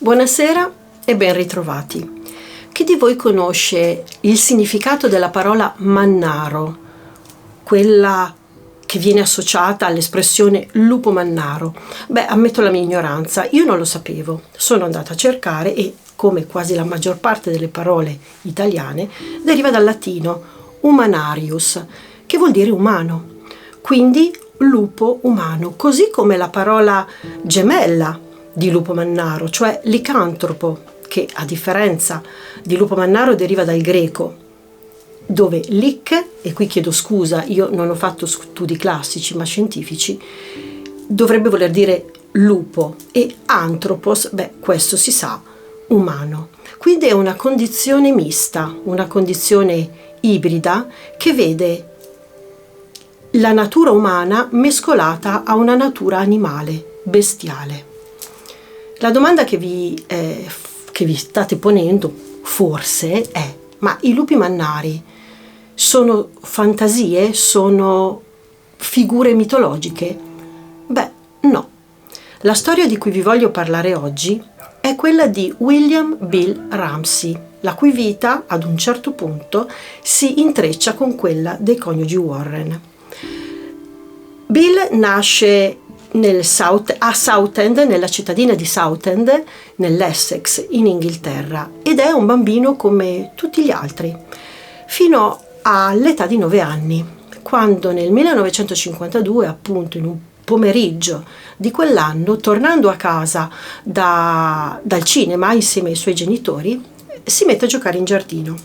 Buonasera e ben ritrovati. Chi di voi conosce il significato della parola mannaro, quella che viene associata all'espressione lupo mannaro? Ammetto la mia ignoranza, io non lo sapevo. Sono andata a cercare e, come quasi la maggior parte delle parole italiane, deriva dal latino humanarius, che vuol dire umano. Quindi lupo umano, così come la parola gemella di lupo mannaro, cioè licantropo, che a differenza di lupo mannaro deriva dal greco, dove lic, e qui chiedo scusa, io non ho fatto studi classici ma scientifici, dovrebbe voler dire lupo, e antropos, questo si sa, umano. Quindi è una condizione mista, una condizione ibrida che vede la natura umana mescolata a una natura animale, bestiale. La domanda che vi state ponendo forse è: ma i lupi mannari sono fantasie? Sono figure mitologiche? No. La storia di cui vi voglio parlare oggi è quella di William Bill Ramsay, la cui vita ad un certo punto si intreccia con quella dei coniugi Warren. Bill nasce a Southend, nella cittadina di Southend, nell'Essex, in Inghilterra, ed è un bambino come tutti gli altri, fino all'età di 9 anni, quando nel 1952, appunto in un pomeriggio di quell'anno, tornando a casa dal cinema insieme ai suoi genitori, si mette a giocare in giardino.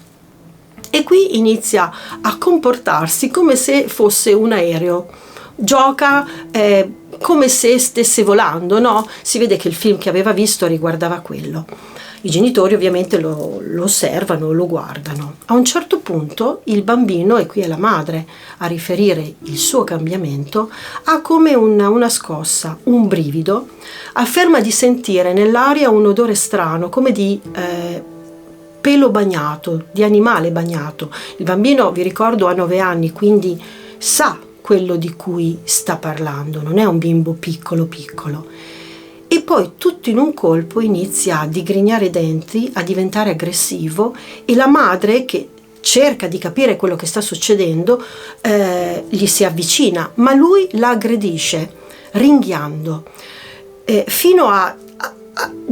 E qui inizia a comportarsi come se fosse un aereo. Gioca come se stesse volando, no? Si vede che il film che aveva visto riguardava quello. I genitori ovviamente lo osservano, lo guardano. A un certo punto il bambino, e qui è la madre a riferire il suo cambiamento, ha come una scossa, un brivido, afferma di sentire nell'aria un odore strano, come di pelo bagnato, di animale bagnato. Il bambino, vi ricordo, ha 9 anni, quindi sa quello di cui sta parlando, non è un bimbo piccolo. E poi tutto in un colpo inizia a digrignare i denti, a diventare aggressivo, e la madre, che cerca di capire quello che sta succedendo, gli si avvicina, ma lui la aggredisce ringhiando, fino ad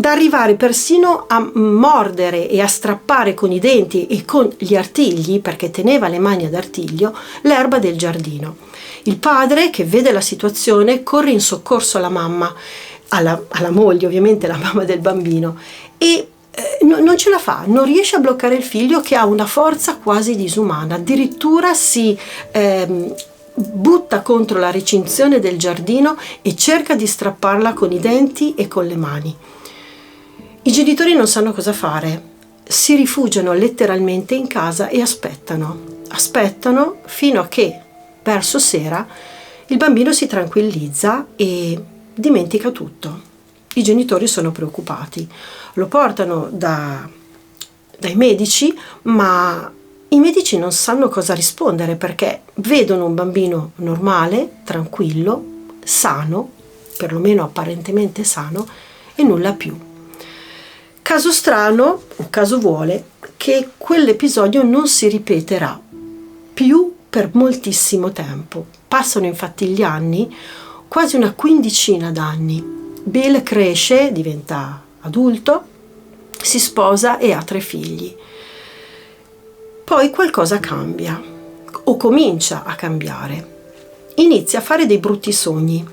arrivare persino a mordere e a strappare con i denti e con gli artigli, perché teneva le mani ad artiglio, l'erba del giardino. Il padre, che vede la situazione, corre in soccorso alla mamma, alla moglie, ovviamente la mamma del bambino, e non ce la fa, non riesce a bloccare il figlio, che ha una forza quasi disumana, addirittura si butta contro la recinzione del giardino e cerca di strapparla con i denti e con le mani. I genitori non sanno cosa fare, si rifugiano letteralmente in casa e aspettano fino a che verso sera il bambino si tranquillizza e dimentica tutto. I genitori sono preoccupati, lo portano dai medici, ma i medici non sanno cosa rispondere, perché vedono un bambino normale, tranquillo, sano, perlomeno apparentemente sano, e nulla più. Caso strano, o caso vuole, che quell'episodio non si ripeterà più per moltissimo tempo. Passano infatti gli anni, quasi una quindicina d'anni. Bill cresce, diventa adulto, si sposa e ha 3 figli. Poi qualcosa cambia, o comincia a cambiare. Inizia a fare dei brutti sogni.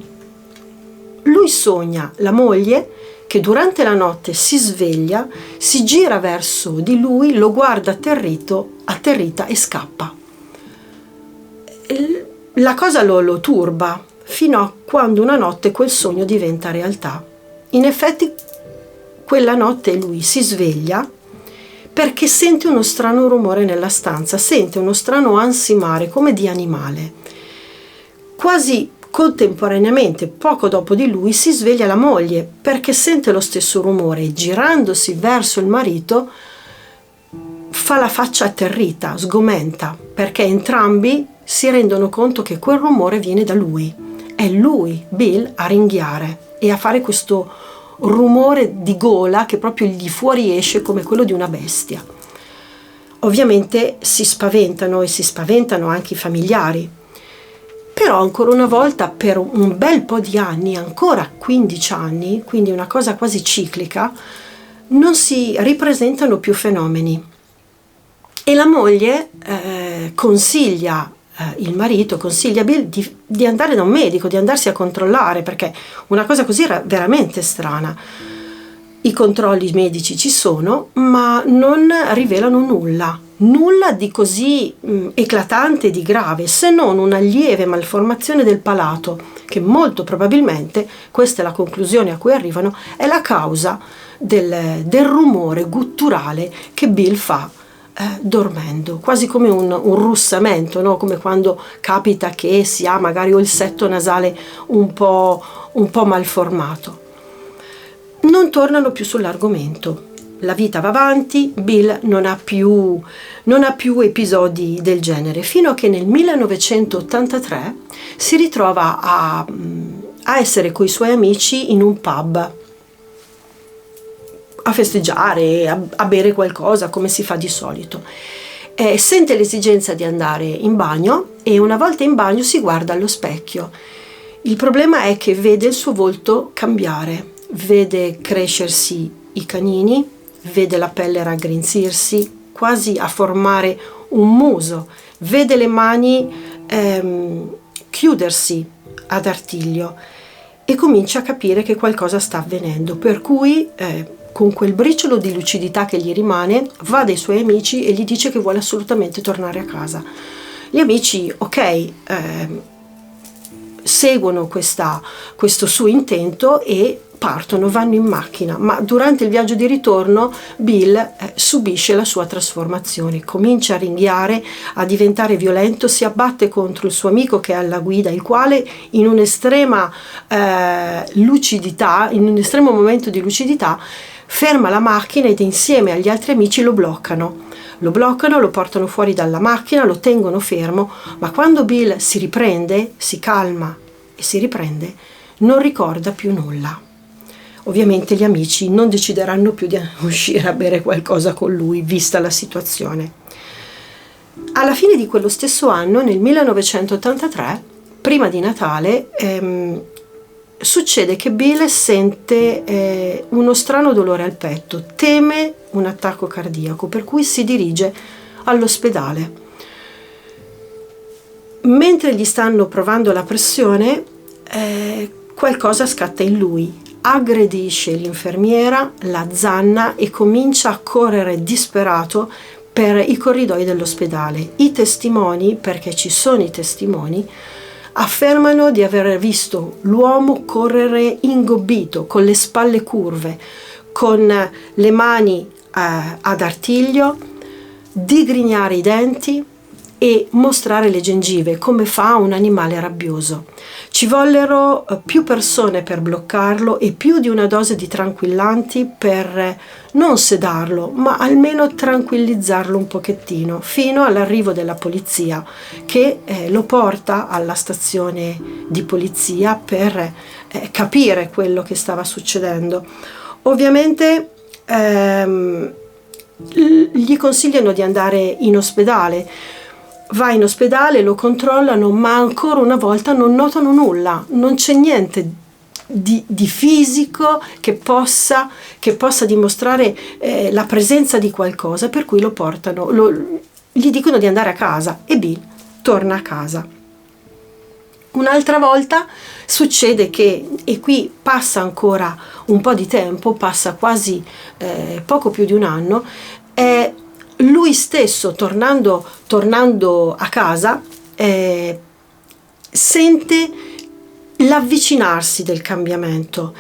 Lui sogna la moglie che durante la notte si sveglia, si gira verso di lui, lo guarda atterrita e scappa. La cosa lo turba, fino a quando una notte quel sogno diventa realtà. In effetti quella notte lui si sveglia perché sente uno strano rumore nella stanza, sente uno strano ansimare come di animale. Quasi contemporaneamente, poco dopo di lui, si sveglia la moglie perché sente lo stesso rumore e, girandosi verso il marito, fa la faccia atterrita, sgomenta, perché entrambi si rendono conto che quel rumore viene da lui. È lui, Bill, a ringhiare e a fare questo rumore di gola che proprio gli fuoriesce come quello di una bestia. Ovviamente si spaventano e si spaventano anche i familiari. Però ancora una volta per un bel po' di anni, ancora 15 anni, quindi una cosa quasi ciclica, non si ripresentano più fenomeni. E la moglie consiglia il marito, consiglia Bill di andare da un medico, di andarsi a controllare, perché una cosa così era veramente strana. I controlli medici ci sono, ma non rivelano nulla di così eclatante e di grave, se non una lieve malformazione del palato, che molto probabilmente, questa è la conclusione a cui arrivano, è la causa del rumore gutturale che Bill fa dormendo, quasi come un russamento, no? Come quando capita che si ha magari o il setto nasale un po' malformato. Non tornano più sull'argomento. La vita va avanti, Bill non ha più episodi del genere, fino a che nel 1983 si ritrova a essere coi suoi amici in un pub, a festeggiare, a bere qualcosa come si fa di solito. Sente l'esigenza di andare in bagno e una volta in bagno si guarda allo specchio. Il problema è che vede il suo volto cambiare, vede crescersi i canini, vede la pelle raggrinzirsi, quasi a formare un muso, vede le mani chiudersi ad artiglio e comincia a capire che qualcosa sta avvenendo, per cui con quel briciolo di lucidità che gli rimane va dai suoi amici e gli dice che vuole assolutamente tornare a casa. Gli amici, seguono questo suo intento e partono, vanno in macchina, ma durante il viaggio di ritorno Bill subisce la sua trasformazione, comincia a ringhiare, a diventare violento, si abbatte contro il suo amico che è alla guida, il quale in un'estrema lucidità, in un estremo momento di lucidità, ferma la macchina ed insieme agli altri amici lo bloccano, lo portano fuori dalla macchina, lo tengono fermo, ma quando Bill si riprende, si calma e si riprende, non ricorda più nulla. Ovviamente gli amici non decideranno più di uscire a bere qualcosa con lui, vista la situazione. Alla fine di quello stesso anno, nel 1983, prima di Natale, succede che Bill sente uno strano dolore al petto, teme un attacco cardiaco, per cui si dirige all'ospedale. Mentre gli stanno provando la pressione, qualcosa scatta in lui, aggredisce l'infermiera, la zanna e comincia a correre disperato per i corridoi dell'ospedale. I testimoni, perché ci sono i testimoni, affermano di aver visto l'uomo correre ingobbito, con le spalle curve, con le mani ad artiglio, digrignare i denti e mostrare le gengive come fa un animale rabbioso. Ci vollero più persone per bloccarlo e più di una dose di tranquillanti per non sedarlo, ma almeno tranquillizzarlo un pochettino, fino all'arrivo della polizia che lo porta alla stazione di polizia per capire quello che stava succedendo. Ovviamente gli consigliano di andare in ospedale. Va in ospedale, lo controllano, ma ancora una volta non notano nulla, non c'è niente di fisico che possa dimostrare la presenza di qualcosa, per cui lo portano, gli dicono di andare a casa e Bill torna a casa. Un'altra volta succede che, e qui passa ancora un po' di tempo, passa quasi poco più di un anno, lui stesso tornando a casa sente l'avvicinarsi del cambiamento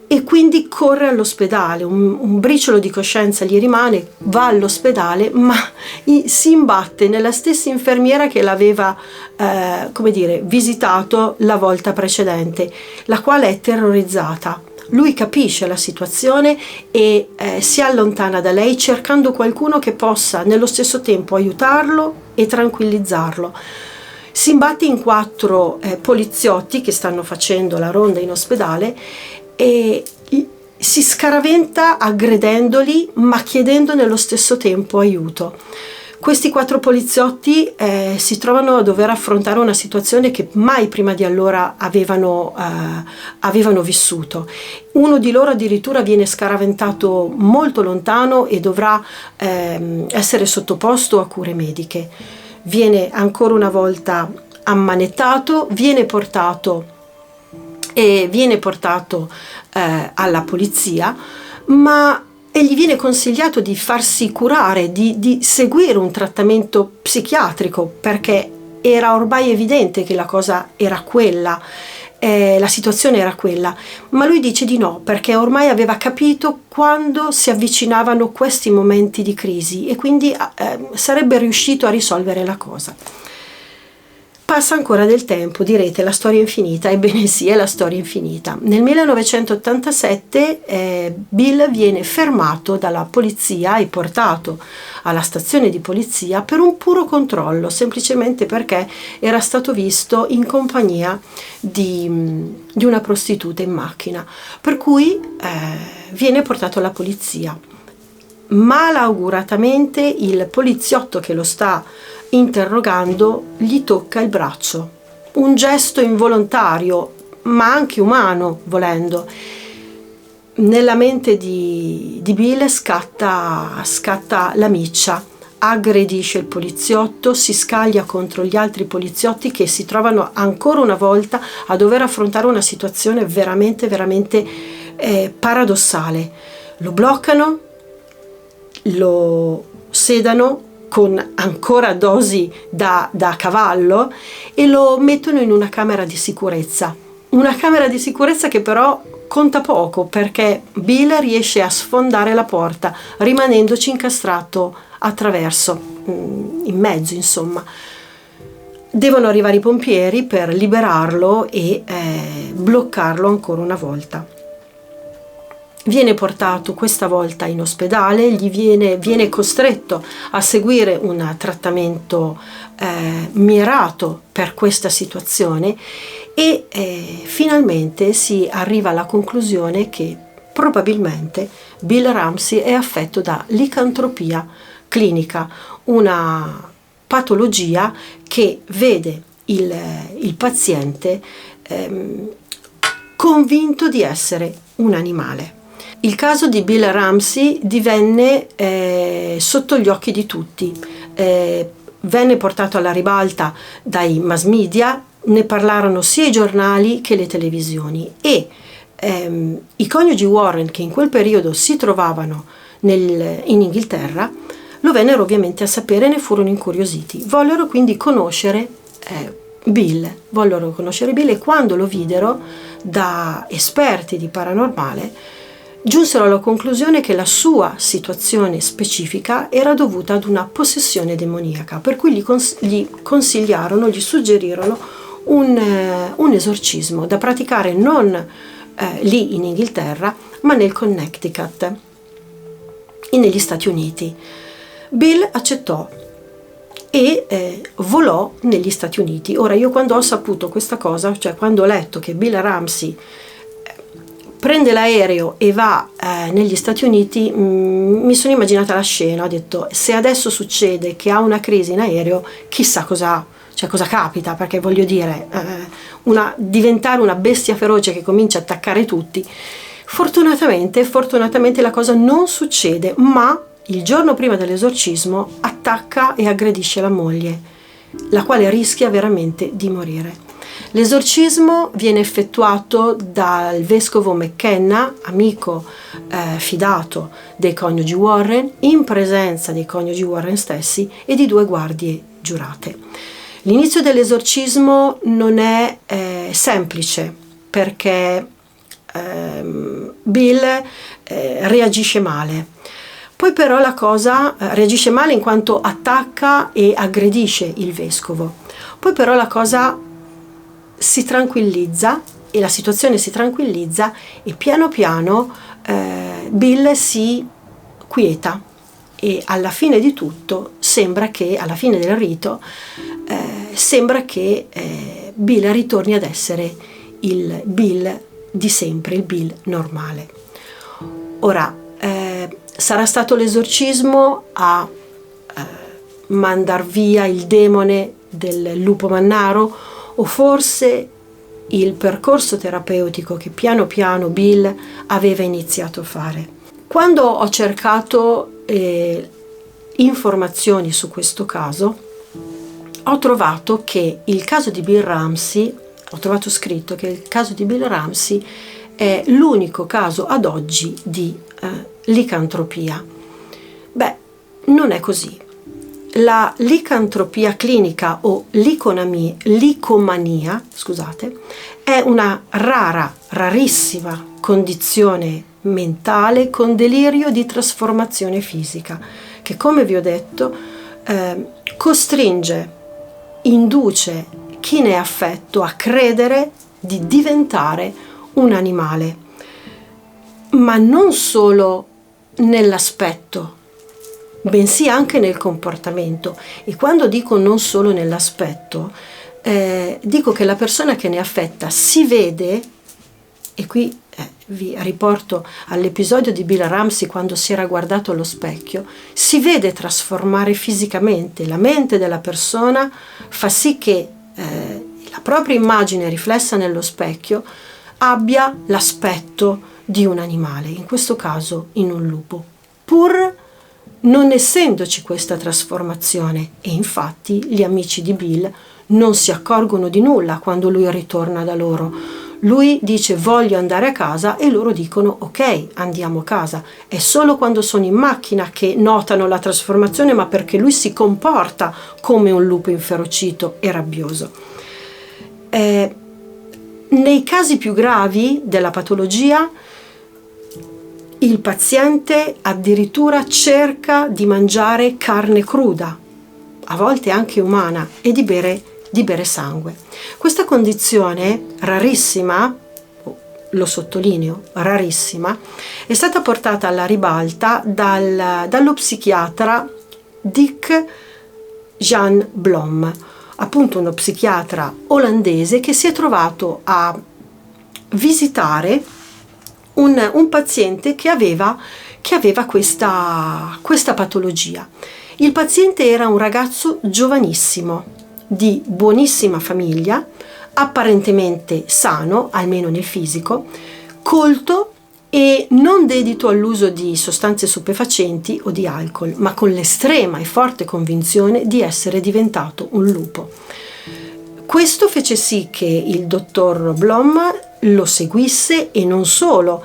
e quindi corre all'ospedale. Un briciolo di coscienza gli rimane, va all'ospedale, ma si imbatte nella stessa infermiera che l'aveva visitato la volta precedente, la quale è terrorizzata. Lui capisce la situazione e si allontana da lei cercando qualcuno che possa nello stesso tempo aiutarlo e tranquillizzarlo. Si imbatte in 4 poliziotti che stanno facendo la ronda in ospedale e si scaraventa aggredendoli, ma chiedendo nello stesso tempo aiuto. Questi 4 poliziotti si trovano a dover affrontare una situazione che mai prima di allora avevano vissuto. Uno di loro addirittura viene scaraventato molto lontano e dovrà essere sottoposto a cure mediche. Viene ancora una volta ammanettato, viene portato alla polizia, ma e gli viene consigliato di farsi curare, di seguire un trattamento psichiatrico, perché era ormai evidente che la cosa era quella, la situazione era quella, ma lui dice di no, perché ormai aveva capito quando si avvicinavano questi momenti di crisi e quindi sarebbe riuscito a risolvere la cosa. Passa ancora del tempo, direte la storia è infinita, ebbene sì, è la storia infinita. Nel 1987 Bill viene fermato dalla polizia e portato alla stazione di polizia per un puro controllo, semplicemente perché era stato visto in compagnia di una prostituta in macchina, per cui viene portato alla polizia. Malauguratamente il poliziotto che lo sta interrogando gli tocca il braccio, un gesto involontario ma anche umano, volendo. Nella mente di Bill scatta la miccia, aggredisce il poliziotto, si scaglia contro gli altri poliziotti che si trovano ancora una volta a dover affrontare una situazione veramente paradossale. Lo bloccano, lo sedano con ancora dosi da cavallo e lo mettono in una camera di sicurezza che però conta poco, perché Bill riesce a sfondare la porta rimanendoci incastrato attraverso, in mezzo, insomma. Devono arrivare i pompieri per liberarlo e bloccarlo ancora una volta. Viene portato questa volta in ospedale, viene costretto a seguire un trattamento mirato per questa situazione e finalmente si arriva alla conclusione che probabilmente Bill Ramsey è affetto da licantropia clinica, una patologia che vede il paziente convinto di essere un animale. Il caso di Bill Ramsey divenne sotto gli occhi di tutti, venne portato alla ribalta dai mass media, ne parlarono sia i giornali che le televisioni e i coniugi Warren, che in quel periodo si trovavano in Inghilterra, lo vennero ovviamente a sapere e ne furono incuriositi. Vollero quindi conoscere Bill e quando lo videro da esperti di paranormale giunsero alla conclusione che la sua situazione specifica era dovuta ad una possessione demoniaca, per cui gli suggerirono un esorcismo da praticare non lì in Inghilterra, ma nel Connecticut e negli Stati Uniti. Bill accettò e volò negli Stati Uniti. Ora, io quando ho saputo questa cosa, cioè quando ho letto che Bill Ramsey prende l'aereo e va negli Stati Uniti, mi sono immaginata la scena, ho detto se adesso succede che ha una crisi in aereo, chissà cosa capita, perché voglio dire, diventare una bestia feroce che comincia a attaccare tutti. Fortunatamente la cosa non succede, ma il giorno prima dell'esorcismo attacca e aggredisce la moglie, la quale rischia veramente di morire. L'esorcismo viene effettuato dal vescovo McKenna, amico fidato dei coniugi Warren, in presenza dei coniugi Warren stessi e di 2 guardie giurate. L'inizio dell'esorcismo non è semplice, perché Bill reagisce male. Poi però la cosa reagisce male in quanto attacca e aggredisce il vescovo. Poi però la cosa si tranquillizza e la situazione si tranquillizza e piano piano Bill si quieta e alla fine di tutto alla fine del rito sembra che Bill ritorni ad essere il Bill di sempre, il Bill normale. Ora, sarà stato l'esorcismo a mandar via il demone del lupo mannaro, o forse il percorso terapeutico che piano piano Bill aveva iniziato a fare. Quando ho cercato informazioni su questo caso, ho trovato che il caso di Bill Ramsey, ho trovato scritto che il caso di Bill Ramsey è l'unico caso ad oggi di licantropia. Beh, non è così. La licantropia clinica o licomania, scusate, è una rarissima condizione mentale con delirio di trasformazione fisica che, come vi ho detto, costringe, induce chi ne è affetto a credere di diventare un animale, ma non solo nell'aspetto, bensì anche nel comportamento. E quando dico non solo nell'aspetto, dico che la persona che ne è affetta si vede, e qui vi riporto all'episodio di Bill Ramsey quando si era guardato allo specchio, si vede trasformare fisicamente. La mente della persona fa sì che la propria immagine riflessa nello specchio abbia l'aspetto di un animale, in questo caso in un lupo, pur non essendoci questa trasformazione. E infatti gli amici di Bill non si accorgono di nulla quando lui ritorna da loro. Lui dice voglio andare a casa e loro dicono ok, andiamo a casa. È solo quando sono in macchina che notano la trasformazione, ma perché lui si comporta come un lupo inferocito e rabbioso. Nei casi più gravi della patologia, il paziente addirittura cerca di mangiare carne cruda, a volte anche umana, e di bere sangue. Questa condizione rarissima, lo sottolineo, rarissima, è stata portata alla ribalta dallo psichiatra Dick Jan Blom, appunto uno psichiatra olandese che si è trovato a visitare un paziente che aveva questa patologia. Il paziente era un ragazzo giovanissimo, di buonissima famiglia, apparentemente sano, almeno nel fisico, colto e non dedito all'uso di sostanze stupefacenti o di alcol, ma con l'estrema e forte convinzione di essere diventato un lupo. Questo fece sì che il dottor Blom lo seguisse e non solo,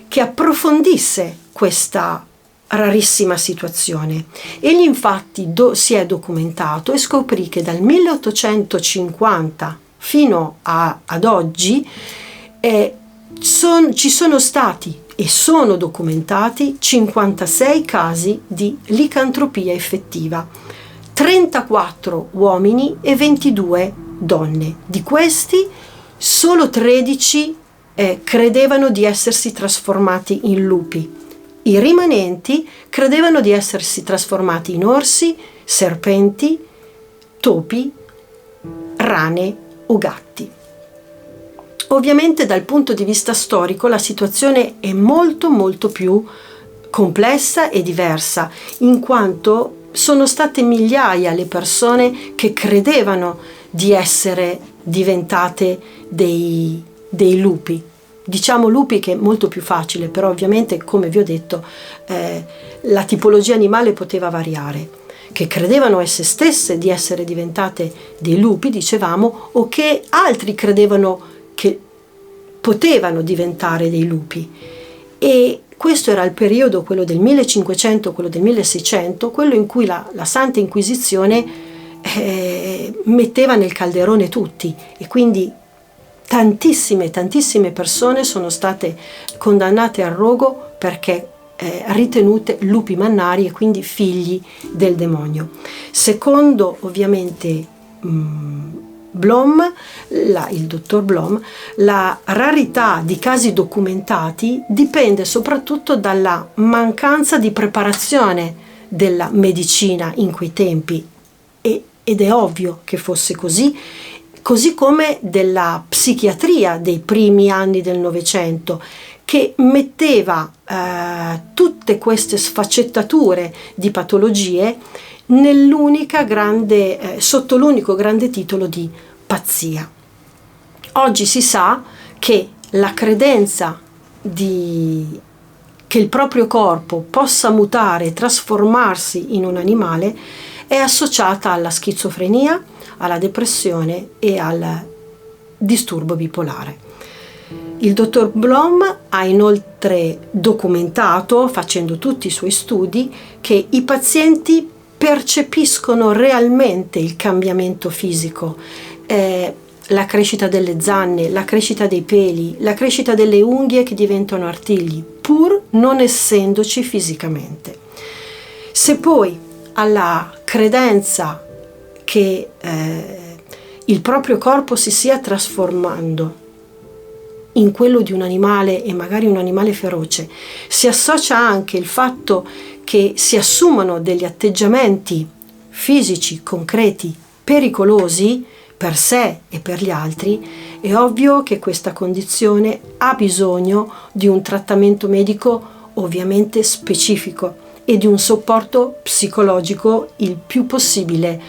che approfondisse questa rarissima situazione. Egli infatti si è documentato e scoprì che dal 1850 fino ad oggi ci sono stati e sono documentati 56 casi di licantropia effettiva, 34 uomini e 22 donne. Di questi solo 13 credevano di essersi trasformati in lupi. I rimanenti credevano di essersi trasformati in orsi, serpenti, topi, rane o gatti. Ovviamente dal punto di vista storico la situazione è molto molto più complessa e diversa, in quanto sono state migliaia le persone che credevano di essere diventate dei lupi. Diciamo lupi, che è molto più facile, però ovviamente, come vi ho detto, la tipologia animale poteva variare, che credevano esse stesse di essere diventate dei lupi, dicevamo, o che altri credevano che potevano diventare dei lupi. E questo era il periodo, quello del 1500, quello del 1600, quello in cui la Santa Inquisizione metteva nel calderone tutti, e quindi tantissime persone sono state condannate al rogo perché ritenute lupi mannari e quindi figli del demonio. Secondo ovviamente Blom, il dottor Blom, la rarità di casi documentati dipende soprattutto dalla mancanza di preparazione della medicina in quei tempi, ed è ovvio che fosse così come della psichiatria dei primi anni del Novecento, che metteva tutte queste sfaccettature di patologie sotto l'unico grande titolo di pazzia. Oggi si sa che la credenza che il proprio corpo possa mutare e trasformarsi in un animale è associata alla schizofrenia, alla depressione e al disturbo bipolare. Il dottor Blom ha inoltre documentato, facendo tutti i suoi studi, che i pazienti percepiscono realmente il cambiamento fisico, la crescita delle zanne, la crescita dei peli, la crescita delle unghie che diventano artigli, pur non essendoci fisicamente. Se poi alla credenza che il proprio corpo si stia trasformando in quello di un animale, e magari un animale feroce, si associa anche il fatto che si assumono degli atteggiamenti fisici concreti pericolosi per sé e per gli altri, è ovvio che questa condizione ha bisogno di un trattamento medico ovviamente specifico e di un supporto psicologico il più possibile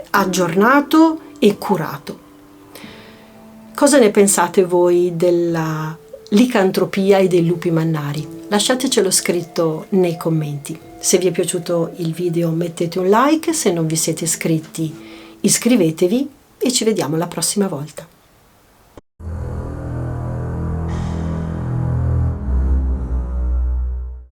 aggiornato e curato. Cosa ne pensate voi della licantropia e dei lupi mannari? Lasciatecelo scritto nei commenti. Se vi è piaciuto il video mettete un like, se non vi siete iscritti iscrivetevi e ci vediamo la prossima volta.